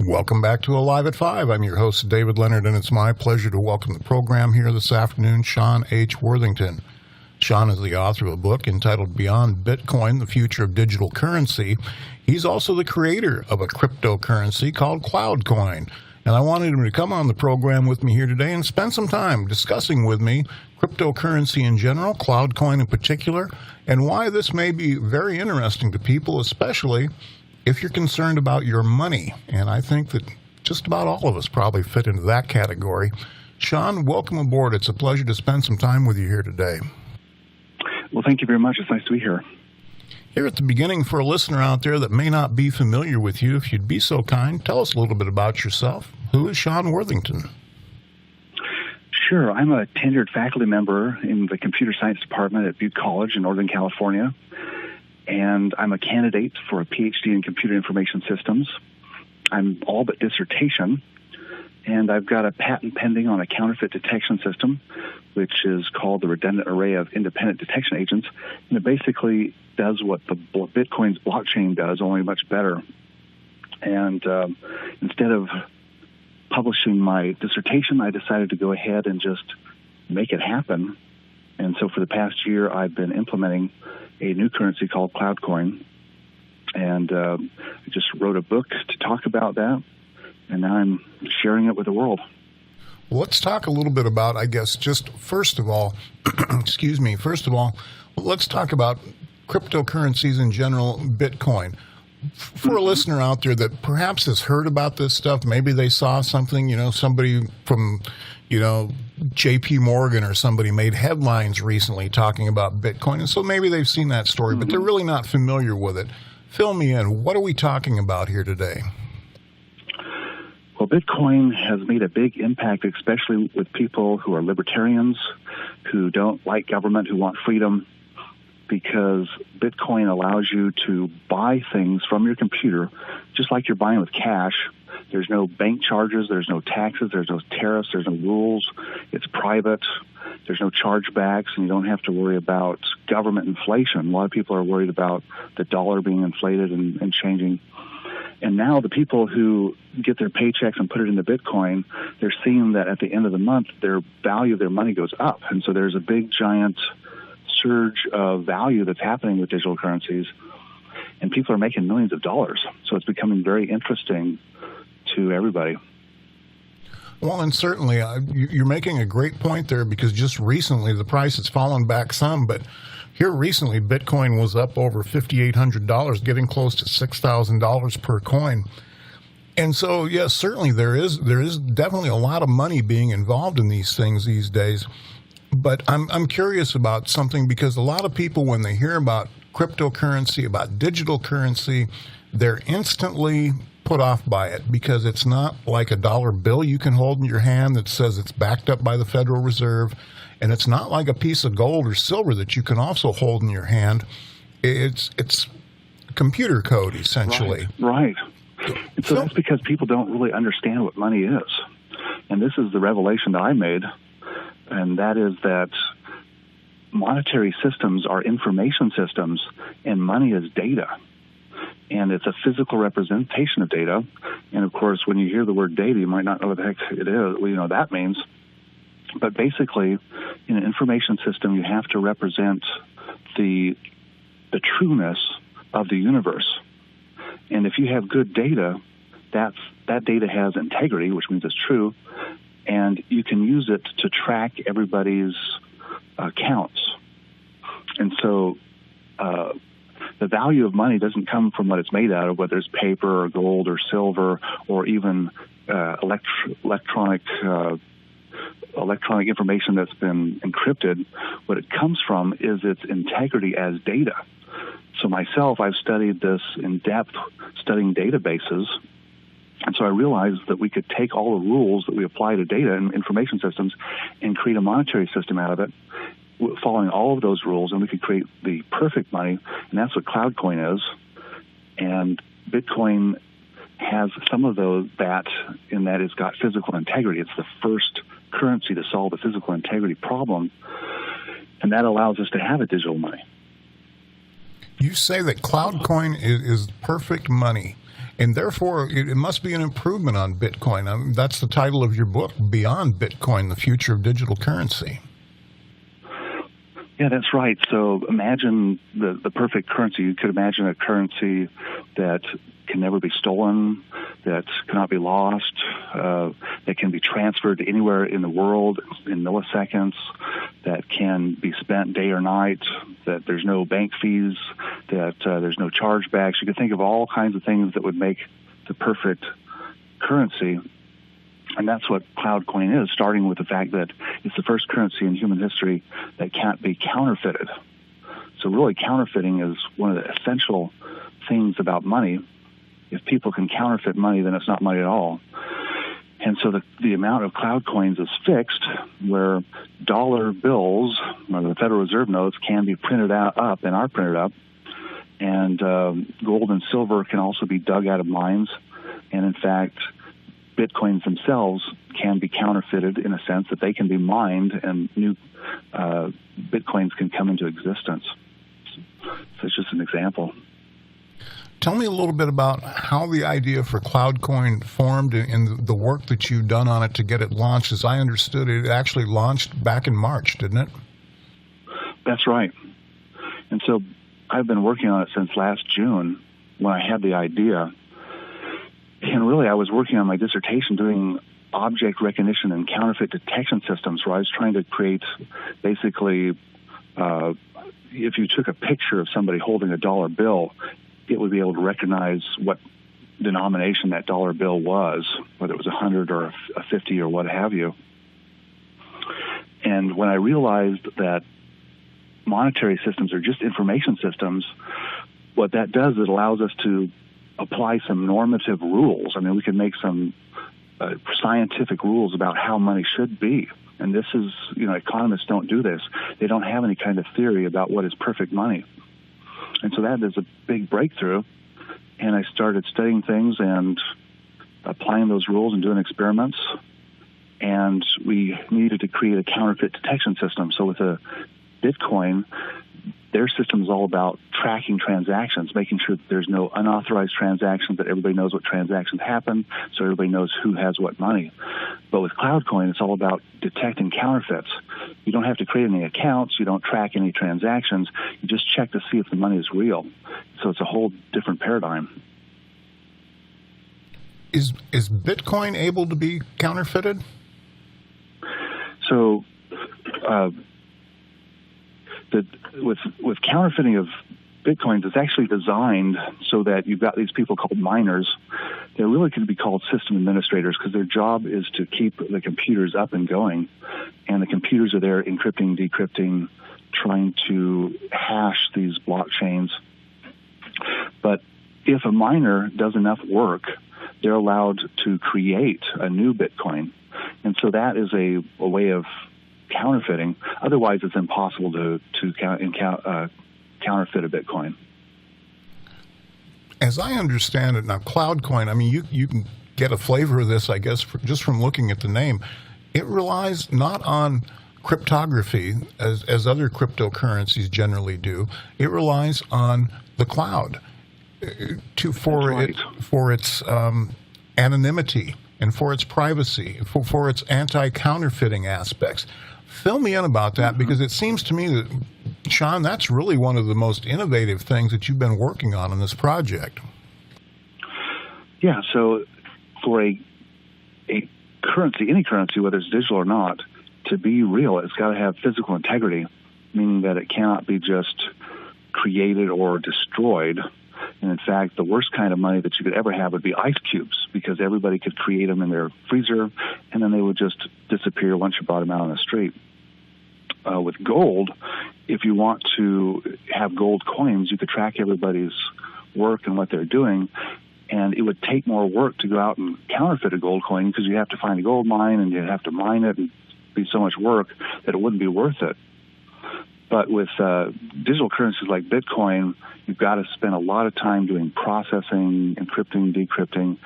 Welcome back to Alive at 5. I'm your host, David Leonard, and it's my pleasure to welcome the program here this afternoon, Sean H. Worthington. Sean is the author of a book entitled Beyond Bitcoin, the Future of Digital Currency. He's also the creator of a cryptocurrency called CloudCoin. And I wanted him to come on the program with me here today and spend some time discussing with me cryptocurrency in general, CloudCoin in particular, and why this may be very interesting to people, especially if you're concerned about your money. And I think that just about all of us probably fit into that category. Sean, welcome aboard. It's a pleasure to spend some time with you here today. Well, thank you very much. It's nice to be here. Here at the beginning, for a listener out there that may not be familiar with you, if you'd be so kind, tell us a little bit about yourself. Who is Sean Worthington? Sure. I'm a tenured faculty member in the computer science department at Butte College in Northern California, and I'm a candidate for a PhD in computer information systems. I'm all but dissertation, and I've got a patent pending on a counterfeit detection system, which is called the redundant array of independent detection agents, and it basically does what the Bitcoin's blockchain does, only much better. And instead of publishing my dissertation, I decided to go ahead and just make it happen. And so for the past year, I've been implementing a new currency called CloudCoin. And I just wrote a book to talk about that. And now I'm sharing it with the world. Well, let's talk a little bit about, I guess, just first of all, let's talk about cryptocurrencies in general, Bitcoin. For a listener out there that perhaps has heard about this stuff, maybe they saw something, somebody from, J.P. Morgan or somebody made headlines recently talking about Bitcoin, and so maybe they've seen that story, but they're really not familiar with it. Fill me in. What are we talking about here today? Well, Bitcoin has made a big impact, especially with people who are libertarians, who don't like government, who want freedom, because Bitcoin allows you to buy things from your computer just like you're buying with cash. There's no bank charges, there's no taxes, there's no tariffs, there's no rules. It's private. There's no chargebacks, and you don't have to worry about government inflation. A lot of people are worried about the dollar being inflated and changing. And now the people who get their paychecks and put it into Bitcoin, they're seeing that at the end of the month, their value of their money goes up. And so there's a big, giant surge of value that's happening with digital currencies, and people are making millions of dollars. So it's becoming very interesting to everybody. Well, and certainly you're making a great point there, because just recently the price has fallen back some, but here recently Bitcoin was up over $5,800, getting close to $6,000 per coin. And so, yes, certainly there is definitely a lot of money being involved in these things these days. But I'm curious about something, because a lot of people, when they hear about cryptocurrency, about digital currency, they're instantly put off by it, because it's not like a dollar bill you can hold in your hand that says it's backed up by the Federal Reserve, and it's not like a piece of gold or silver that you can also hold in your hand. It's computer code, essentially. Right. And so that's because people don't really understand what money is. And this is the revelation that I made, and that is that monetary systems are information systems, and money is data. And it's a physical representation of data. And, of course, when you hear the word data, you might not know what the heck it is. Well, that means. But basically, in an information system, you have to represent the trueness of the universe. And if you have good data, that data has integrity, which means it's true, and you can use it to track everybody's counts. And so the value of money doesn't come from what it's made out of, whether it's paper or gold or silver or even electronic information that's been encrypted. What it comes from is its integrity as data. So myself, I've studied this in depth, studying databases. And so I realized that we could take all the rules that we apply to data and information systems and create a monetary system out of it, following all of those rules, and we could create the perfect money, and that's what CloudCoin is. And Bitcoin has some of that in that it's got physical integrity. It's the first currency to solve the physical integrity problem, and that allows us to have a digital money. You say that CloudCoin is perfect money. And therefore, it must be an improvement on Bitcoin. I mean, that's the title of your book, Beyond Bitcoin, The Future of Digital Currency. Yeah, that's right. So imagine the perfect currency. You could imagine a currency that can never be stolen, that cannot be lost, that can be transferred anywhere in the world in milliseconds, that can be spent day or night, that there's no bank fees, that there's no chargebacks. You could think of all kinds of things that would make the perfect currency. And that's what CloudCoin is, starting with the fact that it's the first currency in human history that can't be counterfeited. So really, counterfeiting is one of the essential things about money. If people can counterfeit money, then it's not money at all. And so the amount of cloud coins is fixed, where dollar bills, or the Federal Reserve notes, can be printed up and are printed up. And gold and silver can also be dug out of mines. And in fact, Bitcoins themselves can be counterfeited in a sense that they can be mined and new Bitcoins can come into existence. So it's just an example. Tell me a little bit about how the idea for CloudCoin formed and the work that you've done on it to get it launched. As I understood it, it actually launched back in March, didn't it? That's right. And so I've been working on it since last June when I had the idea. And really, I was working on my dissertation doing object recognition and counterfeit detection systems, where I was trying to create basically, if you took a picture of somebody holding a dollar bill, it would be able to recognize what denomination that dollar bill was, whether it was 100 or a 50 or what have you. And when I realized that monetary systems are just information systems, what that does, it allows us to apply some normative rules. I mean, we can make some scientific rules about how money should be. And this is, economists don't do this. They don't have any kind of theory about what is perfect money. And so that is a big breakthrough. And I started studying things and applying those rules and doing experiments. And we needed to create a counterfeit detection system. So with a Bitcoin, their system is all about tracking transactions, making sure that there's no unauthorized transactions, that everybody knows what transactions happen, so everybody knows who has what money. But with CloudCoin, it's all about detecting counterfeits. You don't have to create any accounts. You don't track any transactions. You just check to see if the money is real. So it's a whole different paradigm. Is Bitcoin able to be counterfeited? So with counterfeiting of Bitcoins, it's actually designed so that you've got these people called miners. They really could be called system administrators because their job is to keep the computers up and going. And the computers are there encrypting, decrypting, trying to hash these blockchains. But if a miner does enough work, they're allowed to create a new Bitcoin. And so that is a way of counterfeiting. Otherwise, it's impossible to counterfeit a Bitcoin. As I understand it, now CloudCoin, I mean, you can get a flavor of this, I guess, just from looking at the name. It relies not on cryptography as other cryptocurrencies generally do. It relies on the cloud for its anonymity and for its privacy, for its anti-counterfeiting aspects. Fill me in about that, because it seems to me that, Sean, that's really one of the most innovative things that you've been working on in this project. Yeah, so for a currency, any currency, whether it's digital or not, to be real, it's got to have physical integrity, meaning that it cannot be just created or destroyed. And in fact, the worst kind of money that you could ever have would be ice cubes, because everybody could create them in their freezer, and then they would just disappear once you brought them out on the street. With gold, if you want to have gold coins, you could track everybody's work and what they're doing, and it would take more work to go out and counterfeit a gold coin, because you have to find a gold mine and you have to mine it, and be so much work that it wouldn't be worth it. But with digital currencies like Bitcoin, you've got to spend a lot of time doing processing, encrypting, decrypting,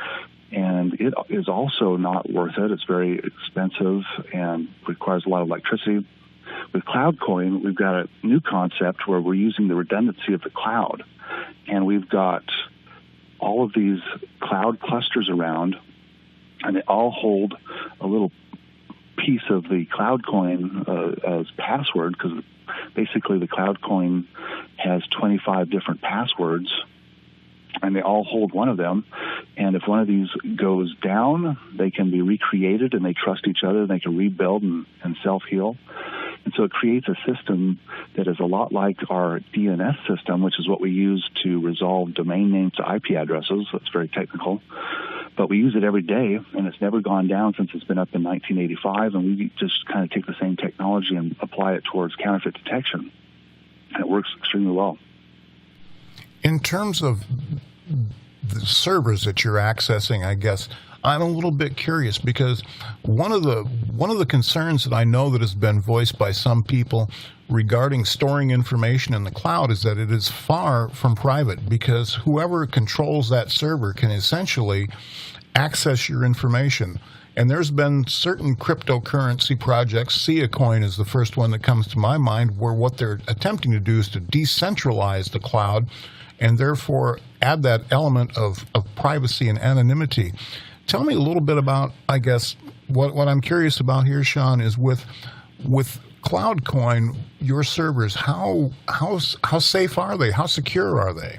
and it is also not worth it. It's very expensive and requires a lot of electricity. With CloudCoin, we've got a new concept where we're using the redundancy of the cloud, and we've got all of these cloud clusters around, and they all hold a little piece of the CloudCoin as password, because basically the CloudCoin has 25 different passwords, and they all hold one of them. And if one of these goes down, they can be recreated, and they trust each other, and they can rebuild and self-heal. And so it creates a system that is a lot like our DNS system, which is what we use to resolve domain names to IP addresses. That's very technical. But we use it every day, and it's never gone down since it's been up in 1985, and we just kind of take the same technology and apply it towards counterfeit detection. And it works extremely well. In terms of the servers that you're accessing, I guess, I'm a little bit curious, because one of the concerns that I know that has been voiced by some people regarding storing information in the cloud is that it is far from private, because whoever controls that server can essentially access your information. And there's been certain cryptocurrency projects, Coin is the first one that comes to my mind, where what they're attempting to do is to decentralize the cloud and therefore add that element of privacy and anonymity. Tell me a little bit about, I guess, what I'm curious about here, Sean, is with CloudCoin, your servers, how safe are they? How secure are they?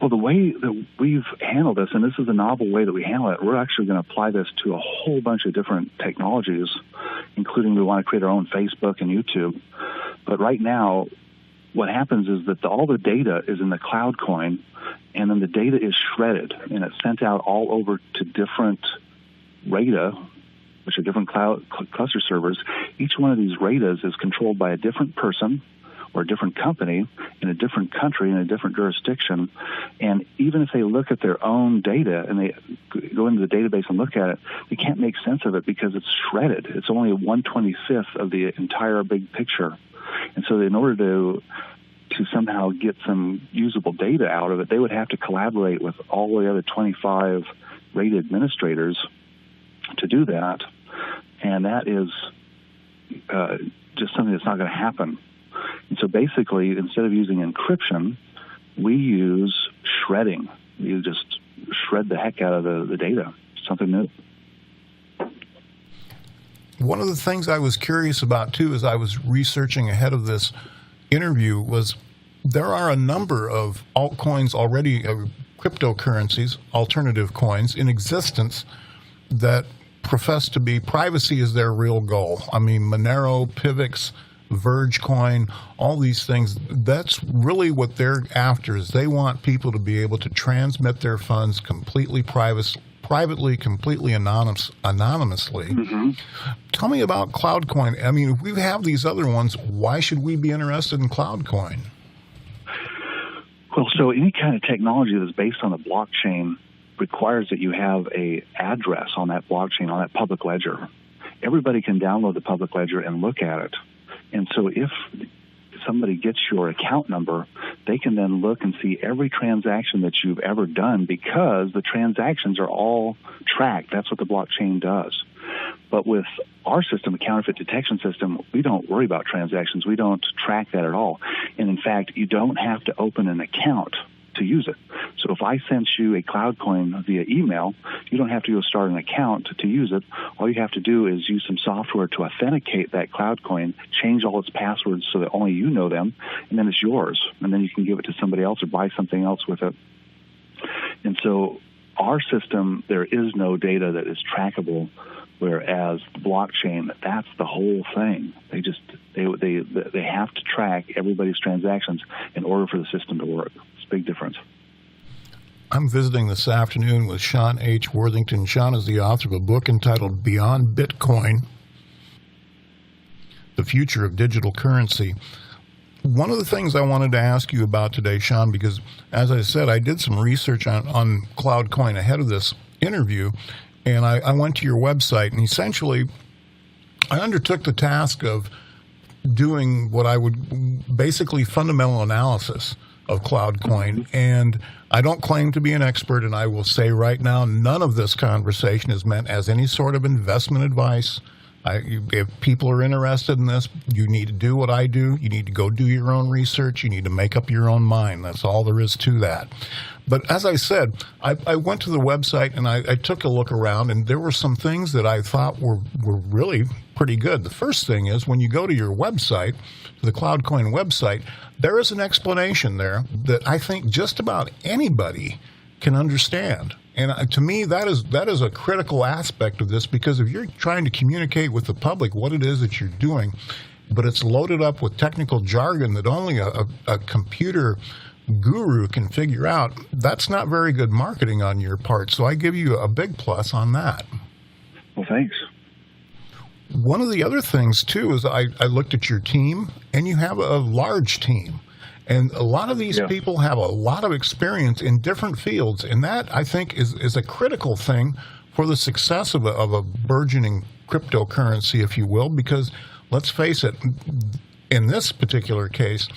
Well, the way that we've handled this, and this is a novel way that we handle it, we're actually going to apply this to a whole bunch of different technologies, including we want to create our own Facebook and YouTube. But right now, what happens is that all the data is in the CloudCoin, and then the data is shredded, and it's sent out all over to different raida, which are different cloud cluster servers. Each one of these raidas is controlled by a different person or a different company in a different country in a different jurisdiction. And even if they look at their own data and they go into the database and look at it, they can't make sense of it because it's shredded. It's only a 1/25th of the entire big picture. And so in order to somehow get some usable data out of it, they would have to collaborate with all the other 25 RAID administrators to do that. And that is just something that's not going to happen. And so basically, instead of using encryption, we use shredding. You just shred the heck out of the data. Something new. One of the things I was curious about, too, as I was researching ahead of this interview, was there are a number of altcoins already, cryptocurrencies, alternative coins in existence that profess to be privacy is their real goal. I mean, Monero, Pivx, Vergecoin, all these things, that's really what they're after, is they want people to be able to transmit their funds completely privately, completely anonymously. Mm-hmm. Tell me about CloudCoin. I mean, if we have these other ones, why should we be interested in CloudCoin? Well, so any kind of technology that's based on a blockchain requires that you have a address on that blockchain, on that public ledger. Everybody can download the public ledger and look at it. And so if somebody gets your account number, they can then look and see every transaction that you've ever done, because the transactions are all tracked. That's what the blockchain does. But with our system, the counterfeit detection system, we don't worry about transactions. We don't track that at all. And in fact, you don't have to open an account to use it. So if I sent you a CloudCoin via email, you don't have to go start an account to use it. All you have to do is use some software to authenticate that CloudCoin, change all its passwords so that only you know them, and then it's yours. And then you can give it to somebody else or buy something else with it. And so our system, there is no data that is trackable, whereas the blockchain, that's the whole thing. They have to track everybody's transactions in order for the system to work. It's a big difference. I'm visiting this afternoon with Sean H. Worthington. Sean is the author of a book entitled Beyond Bitcoin, The Future of Digital Currency. One of the things I wanted to ask you about today, Sean, because as I said, I did some research on CloudCoin ahead of this interview, and I went to your website, and essentially I undertook the task of doing what I would basically fundamental analysis of CloudCoin. And I don't claim to be an expert, and I will say right now, none of this conversation is meant as any sort of investment advice. If people are interested in this, you need to do what I do. You need to go do your own research. You need to make up your own mind. That's all there is to that. But as I said, I went to the website and I took a look around, and there were some things that I thought were really pretty good. The first thing is when you go to your website, the CloudCoin website, there is an explanation there that I think just about anybody can understand. And to me, that is a critical aspect of this, because if you're trying to communicate with the public what it is that you're doing, but it's loaded up with technical jargon that only a computer guru can figure out, that's not very good marketing on your part. So I give you a big plus on that. Well, thanks. One of the other things, too, is I looked at your team, and you have a large team. And a lot of these people have a lot of experience in different fields, and that, I think, is a critical thing for the success of a burgeoning cryptocurrency, if you will, because let's face it, in this particular case,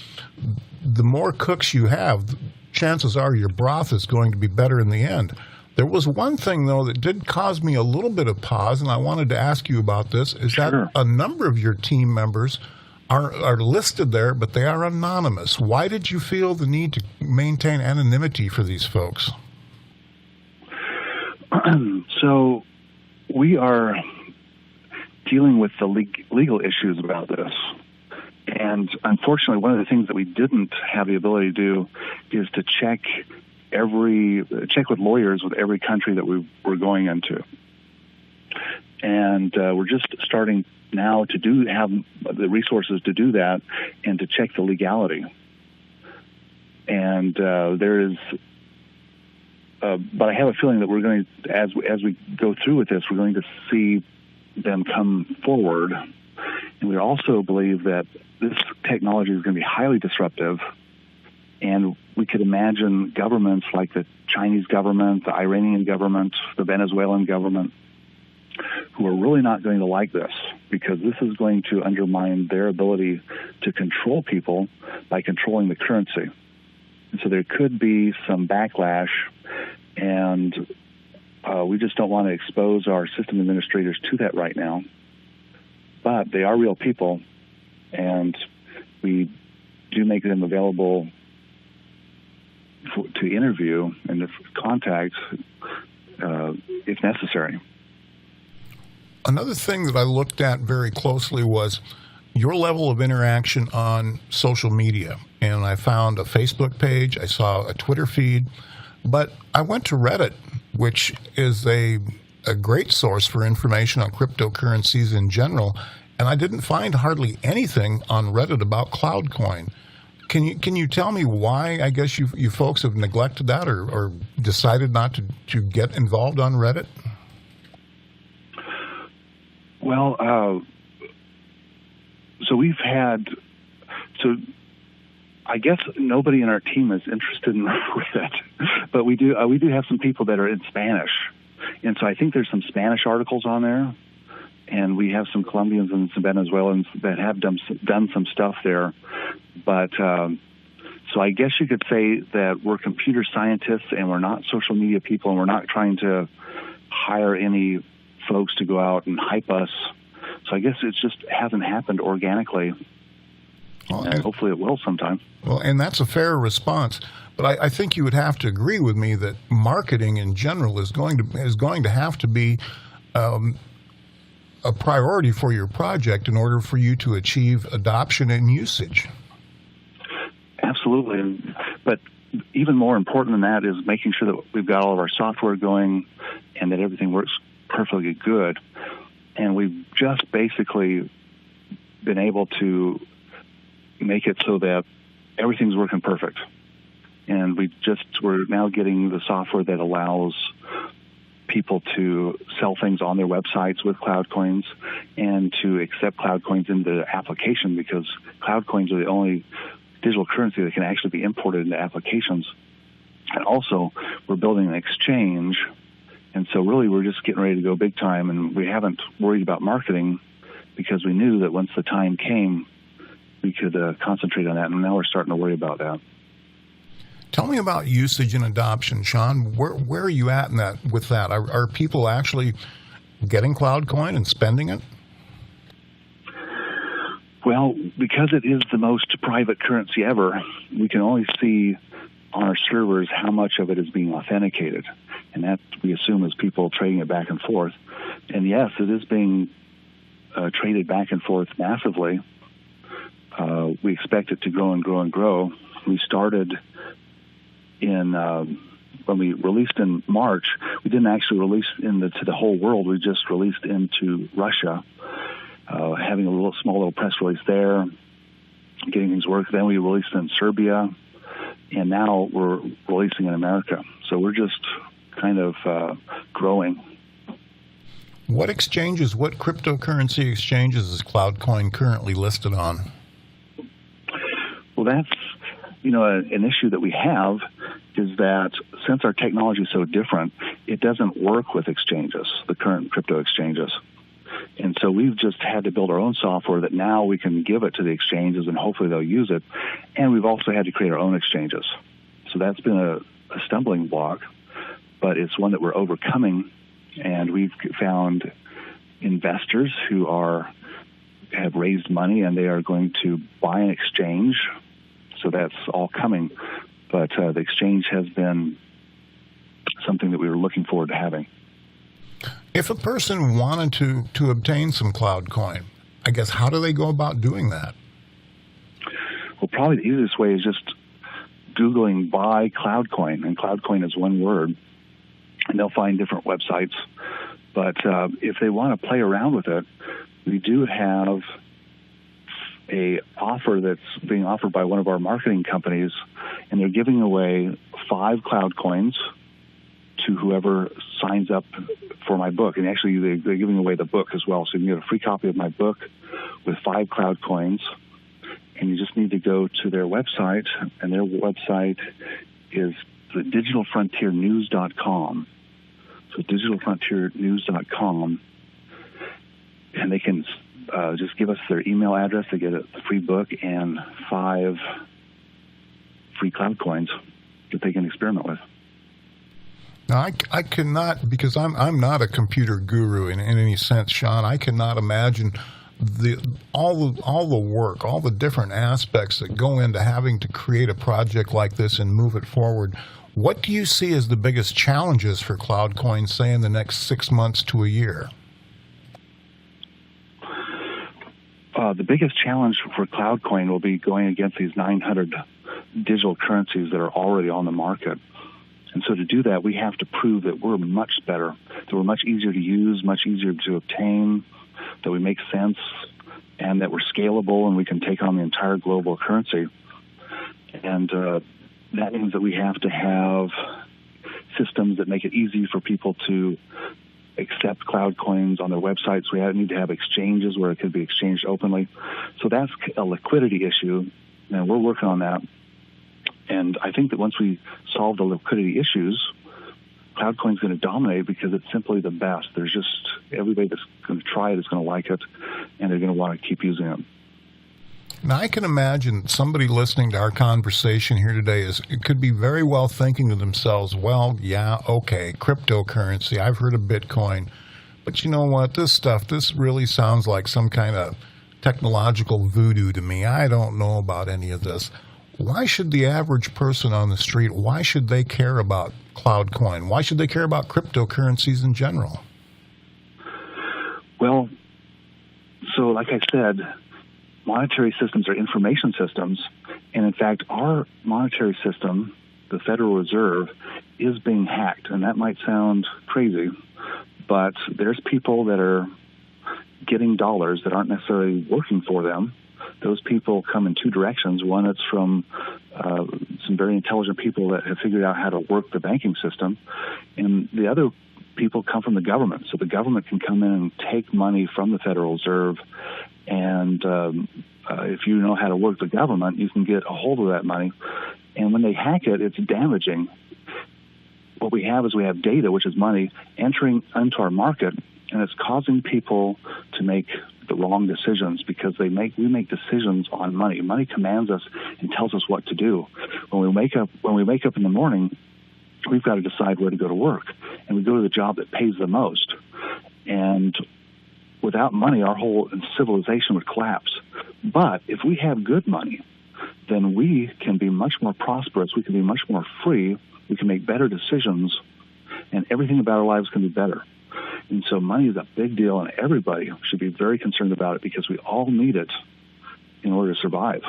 the more cooks you have, chances are your broth is going to be better in the end. There was one thing, though, that did cause me a little bit of pause, and I wanted to ask you about this, is that a number of your team members are listed there, but they are anonymous. Why did you feel the need to maintain anonymity for these folks? So we are dealing with the legal issues about this. And unfortunately, one of the things that we didn't have the ability to do is to check with lawyers with every country that we're going into. And we're just starting now to have the resources to do that and to check the legality. And there is, but I have a feeling that we're going to, as we go through with this, we're going to see them come forward. And we also believe that this technology is going to be highly disruptive, and we could imagine governments like the Chinese government, the Iranian government, the Venezuelan government, who are really not going to like this, because this is going to undermine their ability to control people by controlling the currency. And so there could be some backlash, and we just don't want to expose our system administrators to that right now. But they are real people, and we do make them available to interview and to contact if necessary. Another thing that I looked at very closely was your level of interaction on social media. And I found a Facebook page, I saw a Twitter feed, but I went to Reddit, which is a great source for information on cryptocurrencies in general, and I didn't find hardly anything on Reddit about CloudCoin. Can you tell me why, I guess, you folks have neglected that or decided not to get involved on Reddit? Well, I guess nobody in our team is interested in Reddit, but we do have some people that are in Spanish, and so I think there's some Spanish articles on there, and we have some Colombians and some Venezuelans that have done some stuff there, but so I guess you could say that we're computer scientists and we're not social media people, and we're not trying to hire any folks to go out and hype us. So I guess it just hasn't happened organically. Well, and hopefully it will sometime. Well, and that's a fair response. But I think you would have to agree with me that marketing in general is going to have to be a priority for your project in order for you to achieve adoption and usage. Absolutely. But even more important than that is making sure that we've got all of our software going and that everything works perfectly good. And we've just basically been able to make it so that everything's working perfect. And we're now getting the software that allows people to sell things on their websites with CloudCoins and to accept CloudCoins into the application, because CloudCoins are the only digital currency that can actually be imported into applications. And also, we're building an exchange. And so really we're just getting ready to go big time, and we haven't worried about marketing because we knew that once the time came, we could concentrate on that, and now we're starting to worry about that. Tell me about usage and adoption, Sean. Where are you at with that? Are people actually getting CloudCoin and spending it? Well, because it is the most private currency ever, we can only see on our servers how much of it is being authenticated, and that we assume is people trading it back and forth. And yes, it is being traded back and forth massively. We expect it to grow and grow and grow. We started in when we released in March. We didn't actually release to the whole world. We just released into Russia, having a small little press release there, getting things working. Then we released in Serbia, and now we're releasing in America. So we're just kind of growing. What cryptocurrency exchanges is CloudCoin currently listed on? Well, that's an issue that we have, is that since our technology is so different, it doesn't work with exchanges, the current crypto exchanges. And so we've just had to build our own software that now we can give it to the exchanges, and hopefully they'll use it. And we've also had to create our own exchanges. So that's been a stumbling block, but it's one that we're overcoming. And we've found investors who have raised money, and they are going to buy an exchange. So that's all coming. But the exchange has been something that we were looking forward to having. If a person wanted to obtain some CloudCoin, I guess, how do they go about doing that? Well, probably the easiest way is just Googling buy CloudCoin, and CloudCoin is one word, and they'll find different websites. But if they want to play around with it, we do have a offer that's being offered by one of our marketing companies, and they're giving away 5 CloudCoins to whoever signs up for my book. And actually, they're giving away the book as well. So you can get a free copy of my book with 5 CloudCoins, and you just need to go to their website, and their website is the digitalfrontiernews.com. So digitalfrontiernews.com, and they can just give us their email address to get a free book and 5 free CloudCoins that they can experiment with. Now, I cannot, because I'm not a computer guru in any sense, Sean. I cannot imagine all the work, all the different aspects that go into having to create a project like this and move it forward. What do you see as the biggest challenges for CloudCoin, say, in the next 6 months to a year? The biggest challenge for CloudCoin will be going against these 900 digital currencies that are already on the market. And so to do that, we have to prove that we're much better, that we're much easier to use, much easier to obtain, that we make sense, and that we're scalable and we can take on the entire global currency. And that means that we have to have systems that make it easy for people to accept CloudCoins on their websites. We need to have exchanges where it could be exchanged openly. So that's a liquidity issue, and we're working on that. And I think that once we solve the liquidity issues, CloudCoin's going to dominate because it's simply the best. There's just everybody that's going to try it is going to like it, and they're going to want to keep using it. Now, I can imagine somebody listening to our conversation here today could be very well thinking to themselves, well, yeah, okay, cryptocurrency, I've heard of Bitcoin, but you know what, this really sounds like some kind of technological voodoo to me. I don't know about any of this. Why should the average person on the street, why should they care about CloudCoin? Why should they care about cryptocurrencies in general? Well, so like I said, monetary systems are information systems, and in fact, our monetary system, the Federal Reserve, is being hacked. And that might sound crazy, but there's people that are getting dollars that aren't necessarily working for them. Those people come in 2 directions. One, it's from some very intelligent people that have figured out how to work the banking system, and the other people come from the government. So the government can come in and take money from the Federal Reserve, and if you know how to work the government, you can get a hold of that money. And when they hack it, it's damaging. What we have is we have data, which is money, entering into our market, and it's causing people to make the wrong decisions because we make decisions on money. Money commands us and tells us what to do. When we wake up in the morning, we've got to decide where to go to work, and we go to the job that pays the most. And without money, our whole civilization would collapse. But if we have good money, then we can be much more prosperous. We can be much more free. We can make better decisions, and everything about our lives can be better. And so money is a big deal, and everybody should be very concerned about it because we all need it in order to survive.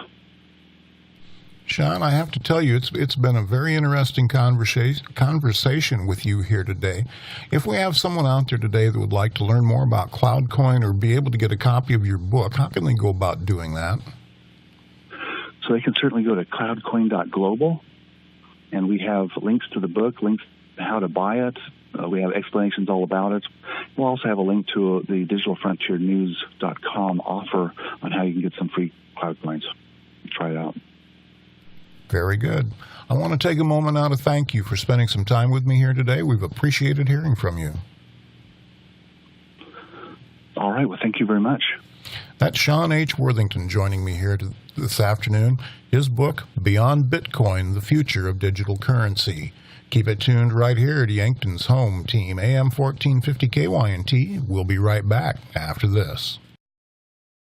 Sean, I have to tell you, it's been a very interesting conversation with you here today. If we have someone out there today that would like to learn more about CloudCoin or be able to get a copy of your book, how can they go about doing that? So they can certainly go to cloudcoin.global, and we have links to the book, links to how to buy it. We have explanations all about it. We'll also have a link to the digitalfrontiernews.com offer on how you can get some free cloud coins. Try it out. Very good. I want to take a moment now to thank you for spending some time with me here today. We've appreciated hearing from you. All right. Well, thank you very much. That's Sean H. Worthington joining me here this afternoon. His book, Beyond Bitcoin, The Future of Digital Currency. Keep it tuned right here at Yankton's home team, AM 1450 KYNT. We'll be right back after this.